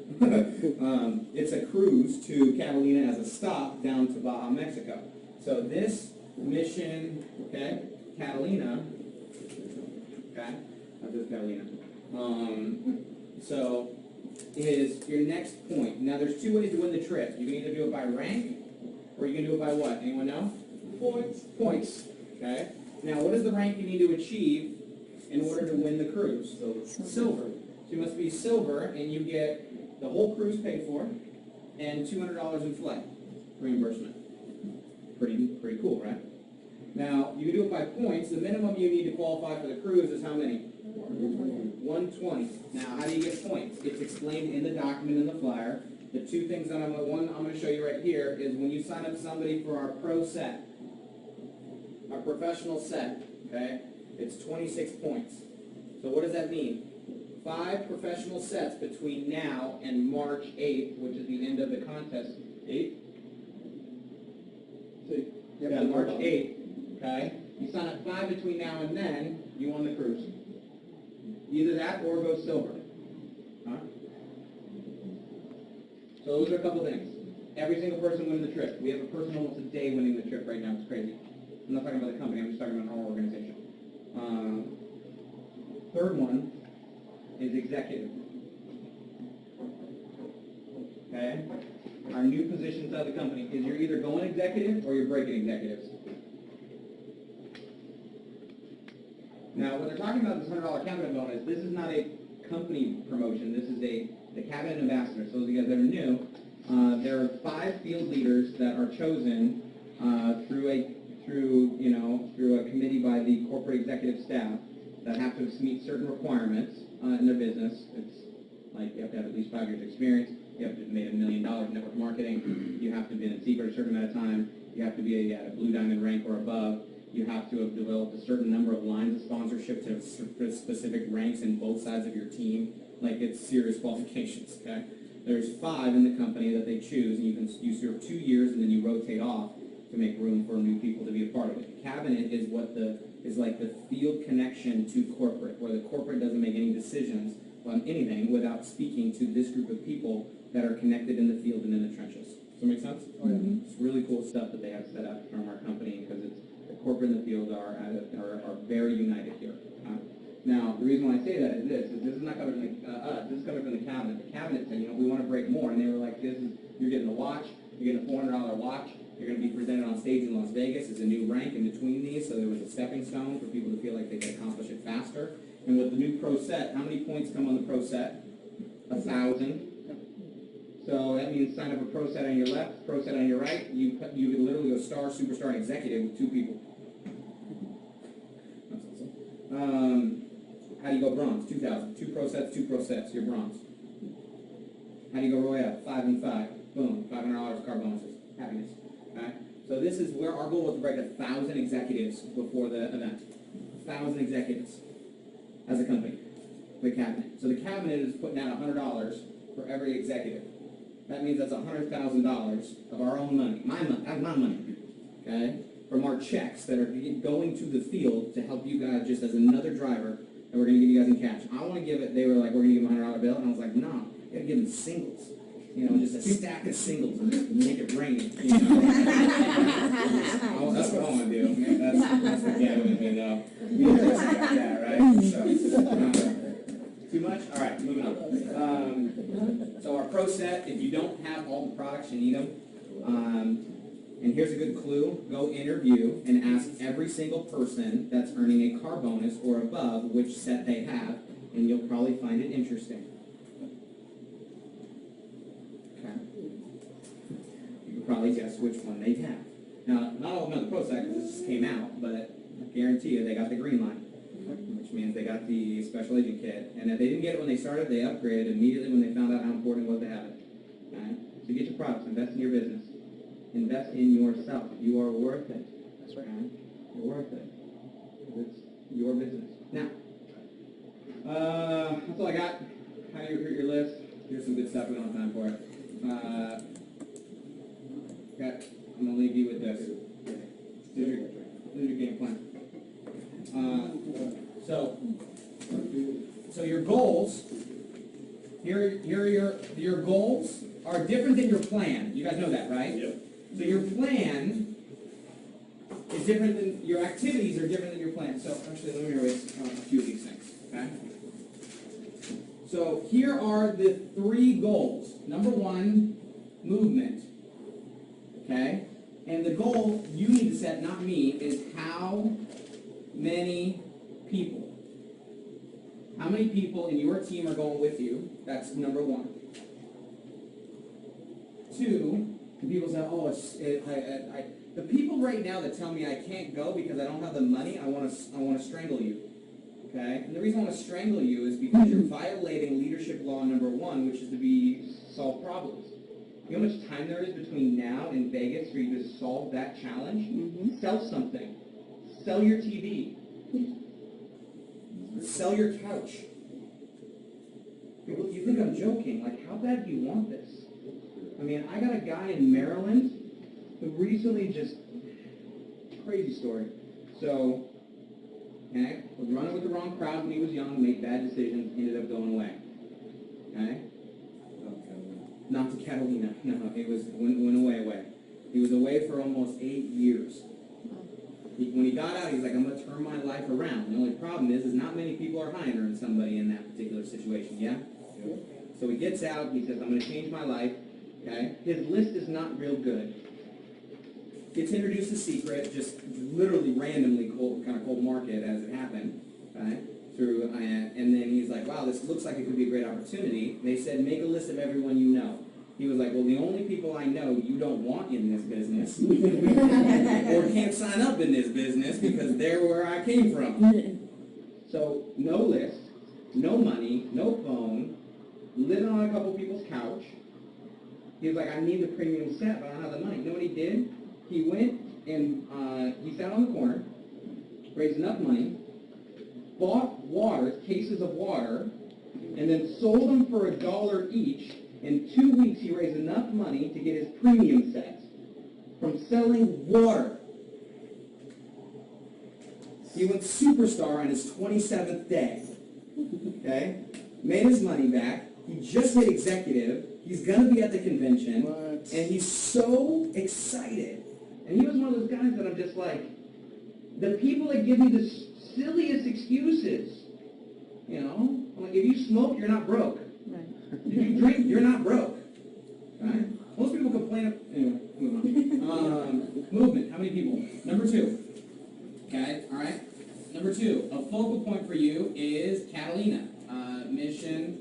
It's a cruise to Catalina as a stop down to Baja, Mexico. So this mission, okay, Catalina, okay, that's just Catalina. So is your next point. Now there's 2 ways to win the trip. You can either do it by rank, or you can do it by what? Anyone know? Points. Points. Okay. Now what is the rank you need to achieve in order to win the cruise? Silver. So you must be silver, and you get the whole cruise paid for, and $200 in flight reimbursement. Pretty cool, right? Now you can do it by points. The minimum you need to qualify for the cruise is how many? 120. Now, how do you get points? It's explained in the document in the flyer. The 2 things that I'm going to show you right here is when you sign up somebody for our pro set, our professional set, okay, it's 26 points. So what does that mean? 5 professional sets between now and March 8th, which is the end of the contest. 8th? Yeah, March 8th, okay? You sign up 5 between now and then, you won the cruise. Either that or go silver. Huh? So those are a couple things. Every single person winning the trip. We have a person almost a day winning the trip right now. It's crazy. I'm not talking about the company. I'm just talking about our organization. Third one is executive. Okay? Our new position inside the company is you're either going executive or you're breaking executives. Now, what they're talking about this $100 cabinet bonus, this is not a company promotion. This is the cabinet ambassador. So those of you guys that are new, there are 5 field leaders that are chosen through a committee by the corporate executive staff that have to meet certain requirements in their business. It's like you have to have at least 5 years experience. You have to have made $1 million in network marketing. You have to have been in secret a certain amount of time. You have to be at a blue diamond rank or above. You have to have developed a certain number of lines of sponsorship to specific ranks in both sides of your team. Like, it's serious qualifications, okay? There's 5 in the company that they choose, and you serve 2 years, and then you rotate off to make room for new people to be a part of it. The cabinet is like the field connection to corporate, where the corporate doesn't make any decisions on anything without speaking to this group of people that are connected in the field and in the trenches. Does that make sense? Oh, yeah. It's really cool stuff that they have set up from our company because it's the corporate and the field are very united here. Now, the reason why I say that is this is not coming from us. This is coming from the cabinet. The cabinet said, we want to break more, and they were like, you're getting a watch, you're getting a $400 watch, you're going to be presented on stage in Las Vegas. It's a new rank in between these, so there was a stepping stone for people to feel like they could accomplish it faster. And with the new pro set, how many points come on the pro set? 1,000. So that means sign up a pro set on your left, pro set on your right. You could literally go star, superstar, and executive with 2 people. That's awesome. How do you go bronze? 2,000. 2 pro sets, you're bronze. How do you go royale? 5 and 5. Boom. $500 car bonuses. Happiness. Okay? So this is where our goal was to break 1,000 executives before the event. 1,000 executives as a company. The cabinet. So the cabinet is putting out $100 for every executive. That means that's $100,000 of our own money. My money. That's my money. Okay? From our checks that are going to the field to help you guys just as another driver, and we're going to give you guys in cash. I want to give it, they were like, we're going to give them a $100 bill, and I was like, no, you got to give them singles. Just a stack of singles and just make it rain. That's what I want to do. That's what Gavin and me know. Yeah, right? So, too much? All right, moving on. So our pro set, if you don't have all the products, you need them. And here's a good clue. Go interview and ask every single person that's earning a car bonus or above which set they have, and you'll probably find it interesting. Okay. You can probably guess which one they have. Now, not all of them have the pro side because this just came out, but I guarantee you they got the green line, which means they got the special agent kit. And if they didn't get it when they started, they upgraded immediately when they found out how important it was to have it. Okay? So get your products, invest in your business. Invest in yourself. You are worth it. That's right. Okay? You're worth it. It's your business. Now, that's all I got. How do you recruit your list? Here's some good stuff. We don't have time for it. Okay. I'm going to leave you with this. Here's your game plan. So your goals, your goals are different than your plan. You guys know that, right? Yep. So your plan is different than, your activities are different than your plan. So actually, let me erase a few of these things, okay? So here are the 3 goals. Number 1, movement, okay? And the goal you need to set, not me, is how many people. How many people in your team are going with you? That's number 1. 2, and people say, oh, the people right now that tell me I can't go because I don't have the money, I want to strangle you. Okay? And the reason I want to strangle you is because you're violating leadership law number 1, which is to solve problems. You know how much time there is between now and Vegas for you to solve that challenge? Mm-hmm. Sell something. Sell your TV. Sell your couch. People, you think I'm joking. Like, how bad do you want this? I mean, I got a guy in Maryland who recently just, crazy story. So, okay, was running with the wrong crowd when he was young, made bad decisions, ended up going away. Okay? Not to Catalina. No, it went away. He was away for almost 8 years. When he got out, he's like, I'm going to turn my life around. The only problem is not many people are hiring somebody in that particular situation, yeah? So he gets out, he says, I'm going to change my life, okay? His list is not real good. Gets introduced to Secret, just literally randomly cold market as it happened, okay? And then he's like, wow, this looks like it could be a great opportunity. They said, make a list of everyone you know. He was like, well, the only people I know you don't want in this business or can't sign up in this business because they're where I came from. So no list, no money, no phone, living on a couple people's couch. He was like, I need the premium set, but I don't have the money. You know what he did? He went and he sat on the corner, raised enough money, bought cases of water, and then sold them for $1 each. In 2 weeks, he raised enough money to get his premium set from selling water. He went superstar on his 27th day. Okay? Made his money back. He just hit executive. He's going to be at the convention. What? And he's so excited. And he was one of those guys that I'm just like, the people that give me the silliest excuses. You know? Like, if you smoke, you're not broke. Right. If you drink, you're not broke. Right? Most people complain. Anyway, move on. Movement. How many people? Number 2. Okay, all right. Number 2. A focal point for you is Catalina. Mission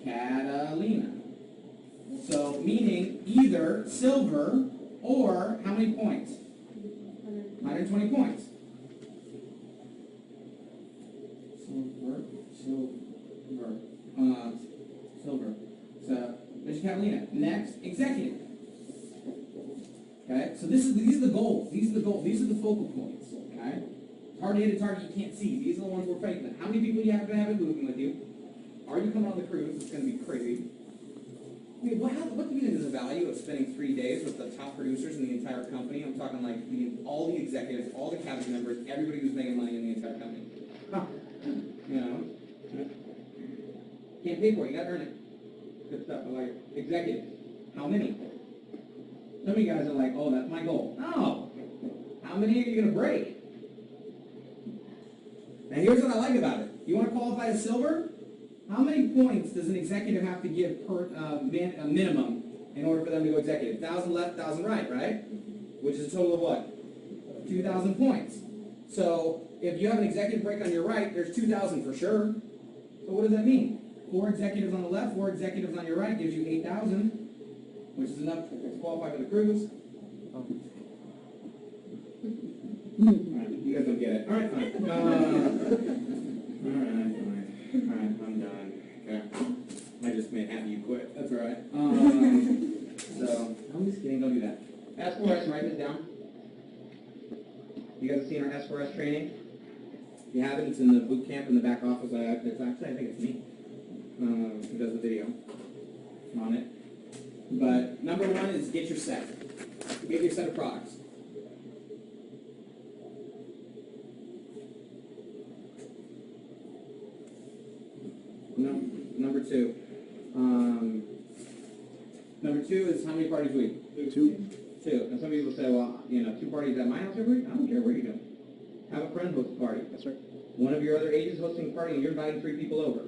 Catalina. So, meaning either silver or how many points? 120 points. Silver. So, Mission Catalina. Next, executive. Okay, so these are the goals. These are the focal points. Okay, hard to hit a target you can't see. These are the ones we're fighting with. How many people do you have to have it moving with you? Are you coming on the cruise? It's going to be crazy. I mean, what do you think is the value of spending 3 days with the top producers in the entire company? I'm talking like all the executives, all the cabinet members, everybody who's making money in the entire company. Huh. You know, can't pay for it. You got to earn it. Good stuff. I like it. Executives. How many? Some of you guys are like, oh, that's my goal. No. How many are you going to break? Now, here's what I like about it. You want to qualify as silver? How many points does an executive have to give per minimum in order for them to go executive. 1,000 left, 1,000 right, right? Which is a total of what? 2,000 points. So if you have an executive break on your right, there's 2,000 for sure. So what does that mean? 4 executives on the left, 4 executives on your right gives you 8,000, which is enough to qualify for the cruise. Alright, you guys don't get it. Alright, fine. Alright, I'm done. Okay. I just made half of you quit. That's alright. So, I'm just kidding, don't do that. S4S, write this down. You guys have seen our S4S training? If you haven't, it's in the boot camp in the back office. It's actually, I think it's me who does the video on it. But number one is get your set. Get your set of products. No, number two. Number two is how many parties a week? Two. And some people say, well, 2 parties at my house every week? I don't care where you go. Have a friend host a party. That's right. One of your other agents hosting a party and you're inviting 3 people over.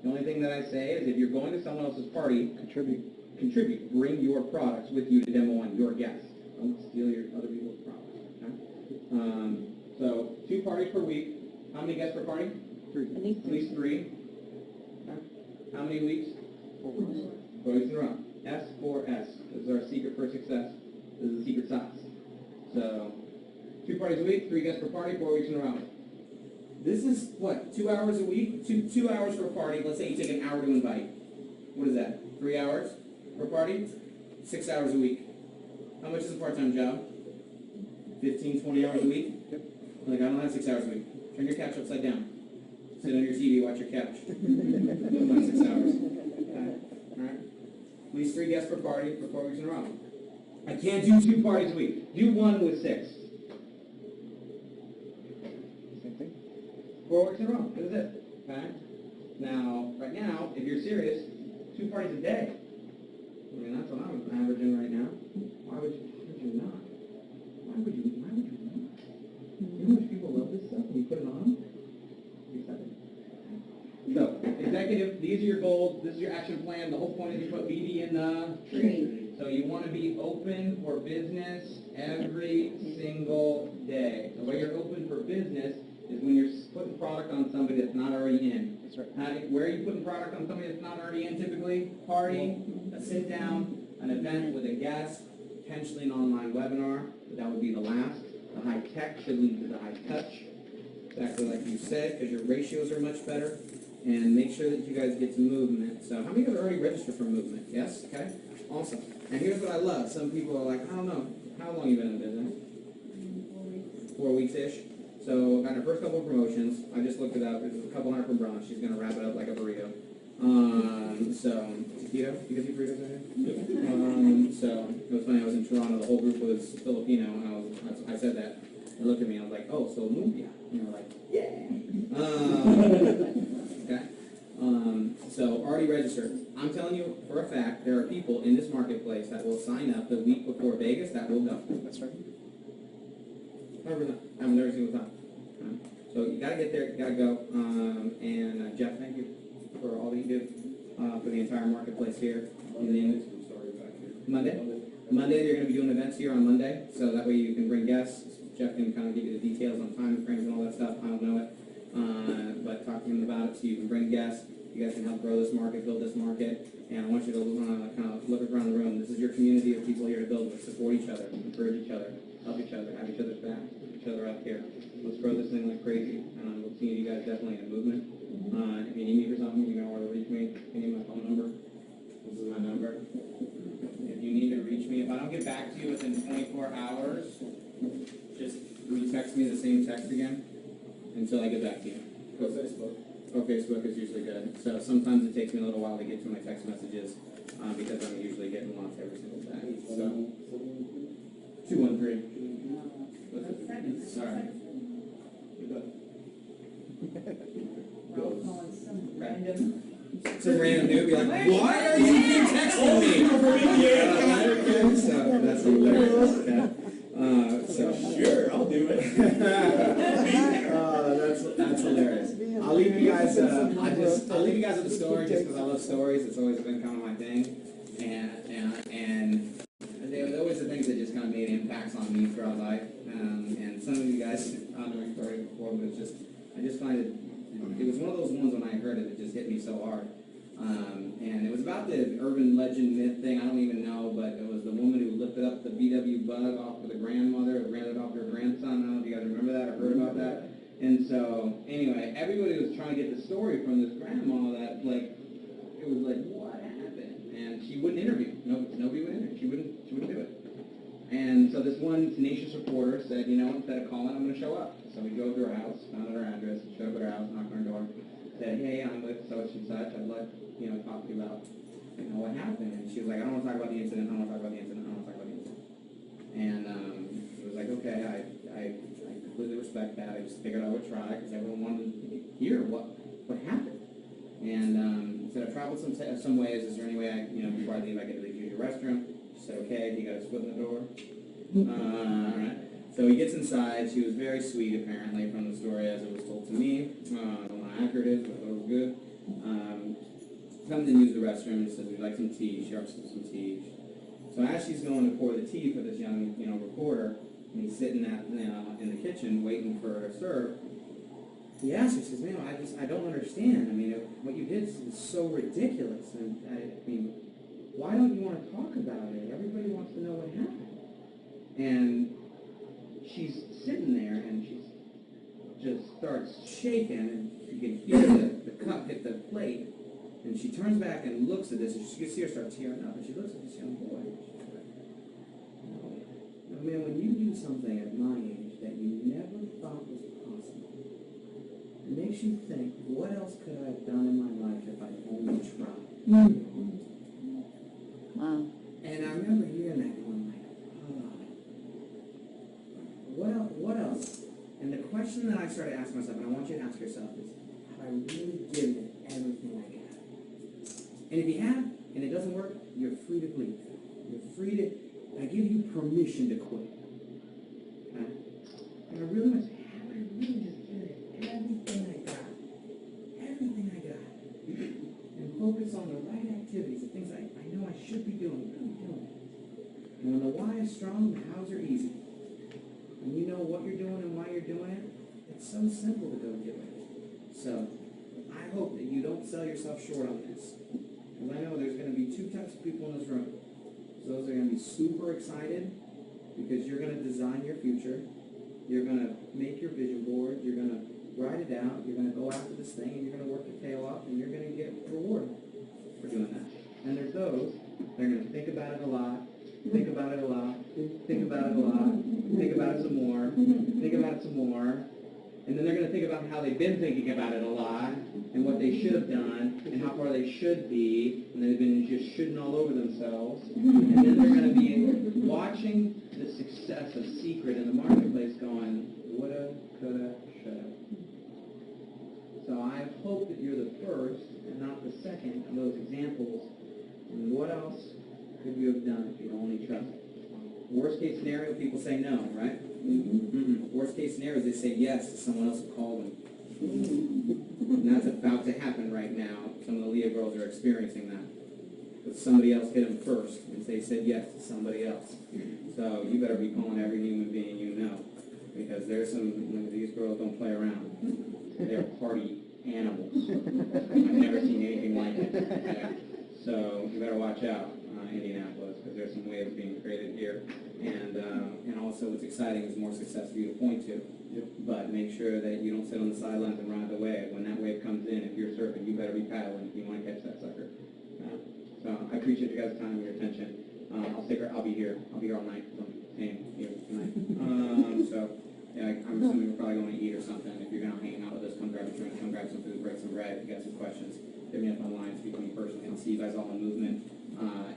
The only thing that I say is if you're going to someone else's party, contribute. Bring your products with you to demo on your guests. Don't steal your other people's products. Okay? So 2 parties per week. How many guests per party? 3. At least 3. Okay. How many weeks? 4 weeks. 4 weeks in a row. S4S. This is our secret for success. This is the secret sauce. So 2 parties a week, 3 guests per party, 4 weeks in a row. This is what, 2 hours a week? 2 hours per party. Let's say you take an hour to invite. What is that? 3 hours per party? 6 hours a week. How much is a part-time job? 15, 20 hours a week? Yep. Like, I don't have 6 hours a week. Turn your couch upside down. Sit on your TV, watch your couch. About 6 hours. Okay. All right. At least 3 guests per party for 4 weeks in a row. I can't do 2 parties a week. Do 1 with 6. Same thing. 4 weeks in a row. This is it. Okay? Now, right now, if you're serious, 2 parties a day. I mean, that's what I'm averaging right now. Why would you not? Why would you not? You know how much people love this stuff when you put it on? So, executive, these are your goals, this is your action plan. The whole point is you put BD in the tree. So you want to be open for business every single day. The way you're open for business is when you're putting product on somebody that's not already in. That's right. Where are you putting product on somebody that's not already in typically? Party, a sit down, an event with a guest, potentially an online webinar. That would be the last. The high tech should lead to the high touch. Exactly like you said, because your ratios are much better. And make sure that you guys get to movement. So how many of you have already registered for movement? Yes? Okay. Awesome. And here's what I love. Some people are like, I don't know. How long have you been in business? 4 weeks-ish. So got our first couple of promotions. I just looked it up. There's a couple hundred from Bronx. She's going to wrap it up like a burrito. So, taquito? You guys eat burritos out here? So it was funny. I was in Toronto. The whole group was Filipino. And I said that. They looked at me. I was like, oh, so lumpia. And they were like, yeah. Okay? So already registered. I'm telling you for a fact, there are people in this marketplace that will sign up the week before Vegas that will go. That's right. I'm every single time. So you gotta get there, you gotta go. And Jeff, thank you for all that you do for the entire marketplace here. Monday? Monday, they're going to be doing events here on Monday, so that way you can bring guests. Jeff can kind of give you the details on time frames and all that stuff. I don't know it. But talk to him about it so you can bring guests. You guys can help grow this market, build this market. And I want you to kind of look around the room. This is your community of people here to build with, support each other, encourage each other, help each other, have each other's back, keep each other up here. Let's grow this thing like crazy. And we'll see you guys definitely in movement. If you need me for something, you know where to reach me. You need my phone number. This is my number. If you need to reach me, if I don't get back to you within 24 hours, just re-text me the same text again until I get back to you. Go Facebook. Oh, Facebook is usually good. So sometimes it takes me a little while to get to my text messages because I'm usually getting lost every single day. So 213. All right. Some random dude be like, why are you keep texting me? So that's hilarious. Okay. Sure, I'll do it. That's hilarious. I'll leave you guys. I'll leave you guys with a story just because I love stories. It's always been kind of my thing. And impacts on me throughout life. And some of you guys have heard my story before, but it's just, I just find it was one of those ones when I heard it, it just hit me so hard. And it was about the urban legend myth thing, I don't even know, but it was the woman who lifted up the VW bug off of the grandmother, who ran it off her grandson. I don't know if you guys remember that or heard about that. And so, anyway, everybody was trying to get the story from this grandma that, like, it was like, what happened? And she wouldn't interview. Nobody would interview. She wouldn't do it. And so this one tenacious reporter said, you know, instead of calling, I'm going to show up. So we drove to her house, found out her address, showed up at her house, knocked on her door, said, hey, I'm with such and such. I'd like, you know, talk to you about, you know, what happened. And she was like, I don't want to talk about the incident. I don't want to talk about the incident. I don't want to talk about the incident. And it was like, okay, I completely respect that. I just figured I would try because everyone wanted to hear what happened. And said, I've traveled some ways. Is there any way before I leave, I get to use your restroom? She said, okay. He got his foot in the door. All right. So he gets inside. She was very sweet, apparently, from the story as it was told to me. I don't know how accurate it is, but I thought it was good. Comes and uses the restroom and says, we'd like some tea. She offers some tea. So as she's going to pour the tea for this young, reporter, and he's sitting in the kitchen waiting for her to serve, he asks her, he says, I don't understand. I mean, what you did is so ridiculous. And I mean, why don't you want to talk about it? Everybody wants to know what happened. And she's sitting there, and she just starts shaking, and you can feel the cup hit the plate. And she turns back and looks at this, and she can see her start tearing up. And she looks at this young boy. And she's like, no, man, when you do something at my age that you never thought was possible, it makes you think, what else could I have done in my life if I only tried? Wow. And I remember hearing that going like, what else? And the question that I started asking myself, and I want you to ask yourself, is, have I really given it everything I got? And if you have, and it doesn't work, you're free to leave. You're free to, I give you permission to quit. Okay? And I really was, have I really just given it everything I got? Everything I got. And focus on the right activities, the things I know I should be doing, really doing. And when the why is strong, the hows are easy. When you know what you're doing and why you're doing it, it's so simple to go do it. So, I hope that you don't sell yourself short on this. Because I know there's going to be two types of people in this room. Those are going to be super excited because you're going to design your future. You're going to make your vision board. You're going to write it out. You're going to go after this thing, and you're going to work your tail off, and you're going to get reward for doing that. And there's those that are going to think about it a lot, think about it a lot, think about it a lot, think about it some more, think about it some more. And then they're going to think about how they've been thinking about it a lot, and what they should have done, and how far they should be, and they've been just shooting all over themselves. And then they're going to be watching the success of Secret in the marketplace going, woulda, coulda, shoulda. So I hope that you're the first, and not the second, of those examples. And what else could you have done if you'd only trusted? Worst case scenario, people say no, right? Worst case scenario is they say yes to someone else who called them. And that's about to happen right now. Some of the Leah girls are experiencing that. But somebody else hit them first, and they said yes to somebody else. So you better be calling every human being you know. Because there's these girls don't play around. They're party animals. I've never seen anything like it. Okay? So you better watch out, Indianapolis, because there's some waves being created here. And also what's exciting is more success for you to point to. But make sure that you don't sit on the sidelines and ride the wave. When that wave comes in, if you're surfing, you better be paddling if you want to catch that sucker. So I appreciate you guys' time and your attention. I'll be here. I'll be here all night. Here tonight. I'm assuming we're probably going to eat or something. If you're going to hang out with us, come grab a drink, come grab some food, break some bread. If you got some questions, hit me up online, speak to me personally. I'll see you guys all in movement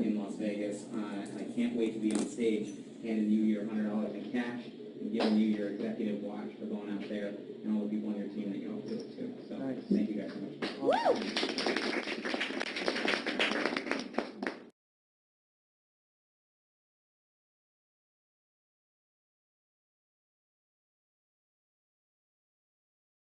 in Las Vegas. I can't wait to be on stage handing you your $100 in cash and giving you your executive watch for going out there and all the people on your team that you don't do it to. So thank you guys so much.